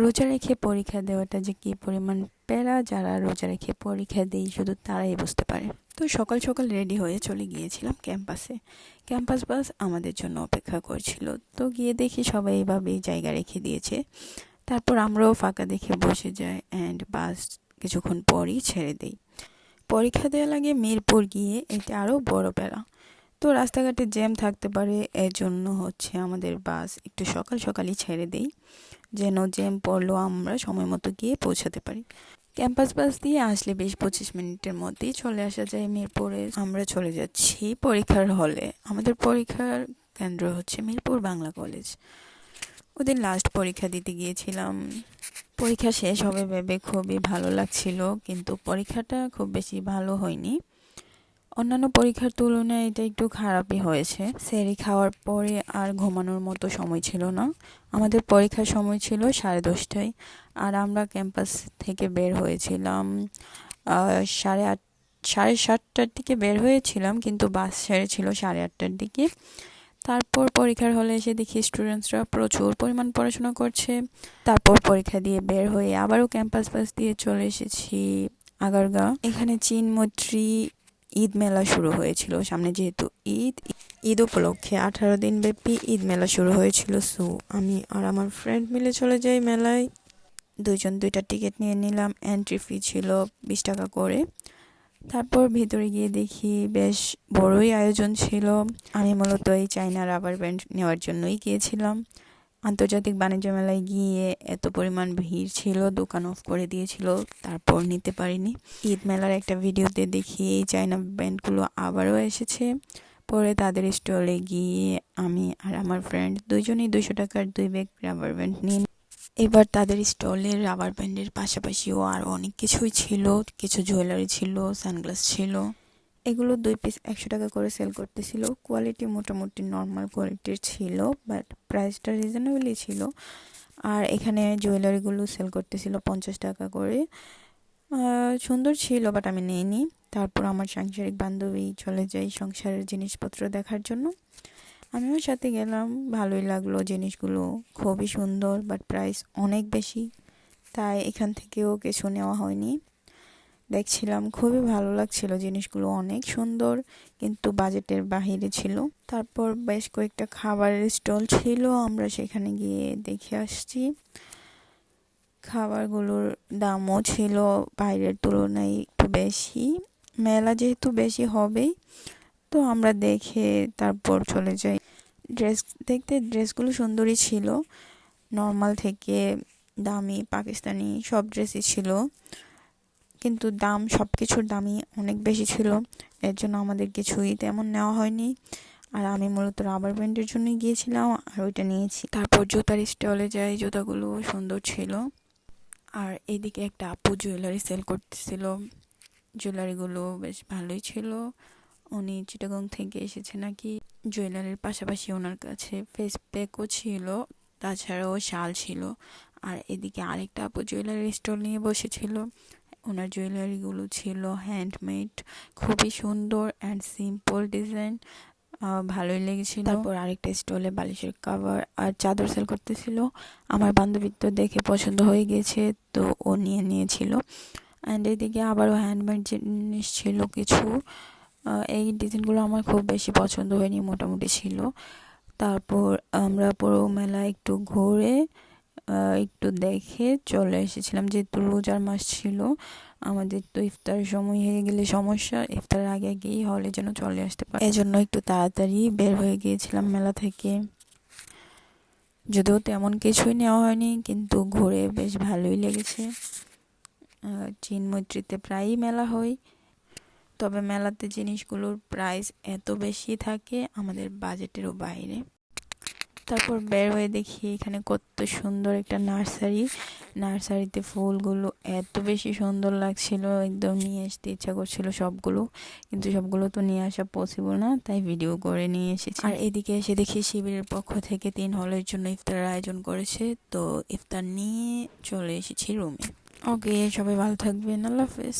রোজা রেখে পরীক্ষা দেওয়াটা যে কী পরিমাণ প্যারা, যারা রোজা রেখে পরীক্ষা দেয় শুধু তারাই বুঝতে পারে। তো সকাল সকাল রেডি হয়ে চলে গিয়েছিলাম ক্যাম্পাসে। ক্যাম্পাস বাস আমাদের জন্য অপেক্ষা করছিল। তো গিয়ে দেখি সবাই এইভাবেই জায়গা রেখে দিয়েছে। তারপর আমরাও ফাঁকা দেখে বসে যাই অ্যান্ড বাস কিছুক্ষণ পরই ছেড়ে দেই। পরীক্ষা দেওয়া লাগে মিরপুর গিয়ে, এটা আরও বড় প্যারা। তো রাস্তাঘাটে জ্যাম থাকতে পারে, এর জন্য আমাদের বাস একটু সকাল সকালই ছেড়ে দেই, যেন জ্যাম পড়লেও আমরা সময় মতো গিয়ে পৌঁছাতে পারি। ক্যাম্পাস বাস দিয়ে আসলে 20-25 মিনিটের মধ্যেই চলে আসা যায় মিরপুরে। আমরা চলে যাচ্ছি পরীক্ষার হলে। আমাদের পরীক্ষার কেন্দ্র মিরপুর বাংলা কলেজ। ওদের লাস্ট পরীক্ষা দিতে গিয়েছিলাম। পরীক্ষা শেষ হবে ভেবে খুবই ভালো লাগছিল, কিন্তু পরীক্ষাটা খুব বেশি ভালো হয়নি। অন্যান্য পরীক্ষার তুলনায় এটা একটু খারাপই হয়েছে। সেহরি খাওয়ার পরে আর ঘুমানোর মতো সময় ছিল না। আমাদের পরীক্ষার সময় ছিল 10:30টায়, আর আমরা ক্যাম্পাস থেকে বের হয়েছিলাম 7:30টার দিকে বের হয়েছিলাম, কিন্তু বাস ছেড়েছিল 8:30টার দিকে। তারপর পরীক্ষার হলে এসে দেখি স্টুডেন্টসরা প্রচুর পরিমাণ পড়াশোনা করছে। তারপর পরীক্ষা দিয়ে বের হয়ে আবারও ক্যাম্পাস বাস দিয়ে চলে এসেছি আগারগাঁও। এখানে চীন মৈত্রী ঈদ মেলা শুরু হয়েছিল সামনে, যেহেতু ঈদ উপলক্ষে 18 দিন ব্যাপী ঈদ মেলা শুরু হয়েছিল। সো আমি আর আমার ফ্রেন্ড মিলে চলে যাই মেলায়। দুইজন দুইটা টিকিট নিয়ে নিলাম। এন্ট্রি ফি ছিল 20 টাকা করে। তারপর ভিতরে গিয়ে দেখি বেশ বড়ই আয়োজন ছিল। আমি মূলত এই চায়না রাবার ব্যান্ড নেওয়ার জন্যই গিয়েছিলাম। আন্তর্জাতিক বাণিজ্য মেলায় গিয়ে এত পরিমাণ ভিড় ছিল, দোকান অফ করে দিয়েছিল, তারপর নিতে পারিনি। ঈদ মেলার একটা ভিডিওতে দেখি এই চায়না ব্যান্ডগুলো আবারও এসেছে। পরে তাদের স্টলে গিয়ে আমি আর আমার ফ্রেন্ড দুইজনেই 200 টাকার 2 ব্যাগ রাবার ব্যান্ড নিয়ে। এবার তাদের স্টলের রাবার ব্যান্ডের পাশাপাশিও আরও অনেক কিছুই ছিল। কিছু জুয়েলারি ছিল, সানগ্লাস ছিল। এগুলো 2 পিস 100 টাকা করে সেল করতেছিল। কোয়ালিটি মোটামুটি নর্মাল কোয়ালিটির ছিল, বাট প্রাইসটা রিজনেবলই ছিল। আর এখানে জুয়েলারিগুলো সেল করতেছিল 50 টাকা করে। সুন্দর ছিল, বাট আমি নিইনি। তারপর আমার সাংসারিক বান্ধবী চলে যাই সংসারের জিনিসপত্র দেখার জন্য। আমিও সাথে গেলাম। ভালোই লাগলো, জিনিসগুলো খুবই সুন্দর, বাট প্রাইস অনেক বেশি, তাই এখান থেকেও কিছু নেওয়া হয়নি। দেখছিলাম, খুবই ভালো লাগছিল, জিনিসগুলো অনেক সুন্দর, কিন্তু বাজেটের বাহিরে ছিল। তারপর বেশ কয়েকটা খাবারের স্টল ছিল, আমরা সেখানে গিয়ে দেখে আসছি। খাবারগুলোর দামও ছিল বাইরের তুলনায় একটু বেশি। মেলা যেহেতু বেশি হবেই, তো আমরা দেখে তারপর চলে যাই। ড্রেসগুলো সুন্দরই ছিল, নর্মাল থেকে দামি পাকিস্তানি সব ড্রেসই ছিল, কিন্তু দাম সব কিছুর দামই অনেক বেশি ছিল। এর জন্য আমাদের কিছুই তেমন নেওয়া হয়নি। আর আমি মূলত রাবার ব্যান্ডের জন্যই গিয়েছিলাম, আর ওইটা নিয়েছি। তারপর জুতার স্টলে যাই, জুতাগুলো সুন্দর ছিল। আর এদিকে একটা আপু জুয়েলারি সেল করতেছিল। জুয়েলারিগুলো বেশ ভালোই ছিল। উনি চিটাগং থেকে এসেছে নাকি। জুয়েলারির পাশাপাশি ওনার কাছে ফেস প্যাকও ছিল, তাছাড়াও শাল ছিল। আর এদিকে আরেকটা আপু জুয়েলারি স্টল নিয়ে বসেছিল। ওনার জুয়েলারিগুলো ছিল হ্যান্ডমেড, খুবই সুন্দর অ্যান্ড সিম্পল ডিজাইন, ভালোই লেগেছিল। তারপর আরেকটা স্টলে বালিশের কভার আর চাদর সেল করতেছিল। আমার বান্ধবীর তো দেখে পছন্দ হয়ে গেছে, তো ও নিয়েছিল। অ্যান্ড এদিকে আবারও হ্যান্ডমেড জিনিস ছিল কিছু। এই ডিজাইনগুলো আমার খুব বেশি পছন্দ হয়নি, মোটামুটি ছিল। তারপর আমরা পুরো মেলা একটু ঘুরে একটু দেখে চলে এসেছিলাম, যেহেতু রোজার মাস ছিল। আমাদের তো ইফতারের সময় হয়ে গেলে সমস্যা, ইফতারের আগে আগেই হলে যেন চলে আসতে পারে, এজন্য একটু তাড়াতাড়ি বের হয়ে গিয়েছিলাম মেলা থেকে। যদিও তেমন কিছুই নেওয়া হয়নি, কিন্তু ঘুরে বেশ ভালোই লেগেছে। চীন মৈত্রীতে প্রায়ই মেলা হয়, তবে মেলাতে জিনিসগুলোর প্রাইস এত বেশি থাকে আমাদের বাজেটেরও বাইরে। তারপর বের হয়ে দেখি এখানে কত সুন্দর একটা নার্সারিতে ফুলগুলো এত বেশি সুন্দর লাগছিল, একদম নিয়ে আসতে ইচ্ছা করছিল সবগুলো, কিন্তু সবগুলো তো নিয়ে আসা পসিবল না, তাই ভিডিও করে নিয়ে এসেছি। আর এদিকে এসে দেখি শিবিরের পক্ষ থেকে 3 হলের জন্য ইফতারের আয়োজন করেছে, তো ইফতার নিয়ে চলে এসেছি রুমে। ওকে, সবাই ভালো থাকবেন, আল্লাহ হাফেজ।